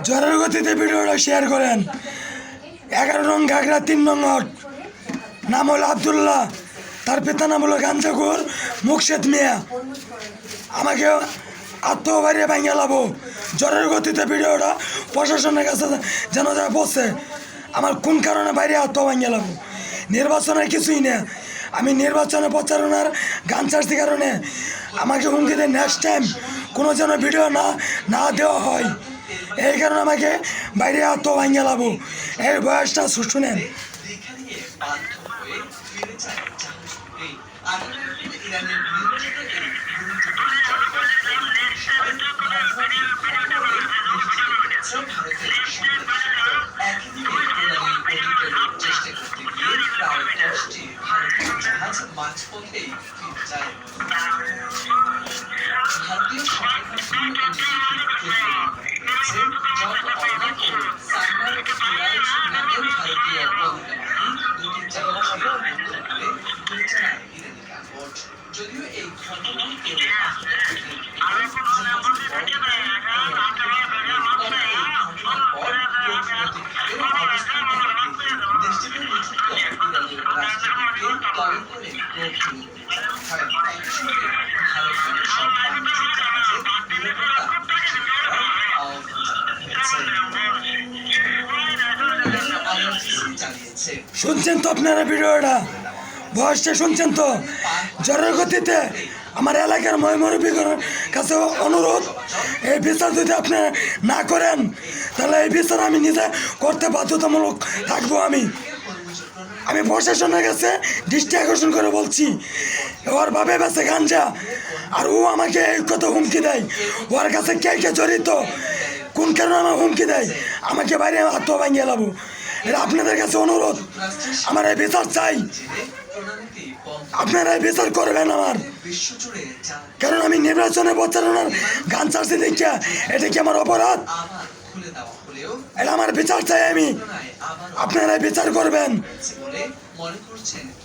জ্বরের গতিতে ভিডিওটা শেয়ার করেন। 11 নং ঘাগড়া 3 নং ওয়ার্ড। নাম হলো আবদুল্লাহ, তার পিতা নাম হলো গাঞ্জাকুর মুকশেদ মিয়া। আমাকে আত্মবাড়িয়ে ভাঙিয়ে লাবো। জ্বরের গতিতে ভিডিওটা প্রশাসনের কাছে যেন যা বসে আমার কোন কারণে বাইরে আত্ম ভাঙিয়ে লাবো। নির্বাচনের কিছুই না, আমি নির্বাচনে প্রচারণার গান ছাড়ছি কারণে আমাকে হুমকি দেয় নেক্সট টাইম কোনো যেন ভিডিও না দেওয়া হয়। এই কারণে আমাকে বাইরে আত্ম ভাঙিয়ে লাবো। এর বয়সটা শুনেন। যদিও এই ঘটনায় কেউ শুনছেন তো আপনারা ভিডিওটা, বয়সটা শুনছেন তো? জ্বরের গতিতে আমার এলাকার ময়মরবীর কাছে অনুরোধ, এই বিচার যদি আপনারা না করেন তাহলে এই বিচার আমি নিজে করতে বাধ্যতামূলক থাকবো। আমি প্রশাসনের কাছে দৃষ্টি আকর্ষণ করে বলছি, ওর ভাবে বেছে গাঞ্জা আর ও আমাকে এই কথা হুমকি দেয়। ওর কাছে কে কে জড়িত, কোন কারণে আমার হুমকি দেয়, আমাকে বাইরে আত্ম ভাঙিয়ে লাবো। এটা আপনাদের কাছে অনুরোধ, আমার এই বিচার চাই। আপনারা এই বিচার করবেন আমার, কারণ আমি নির্বাচনে প্রচারণার গান ছাড়ছি দেখিয়া এটা কি আমার অপরাধ? এটা আমার বিচার চাই আমি, আপনারা বিচার করবেন।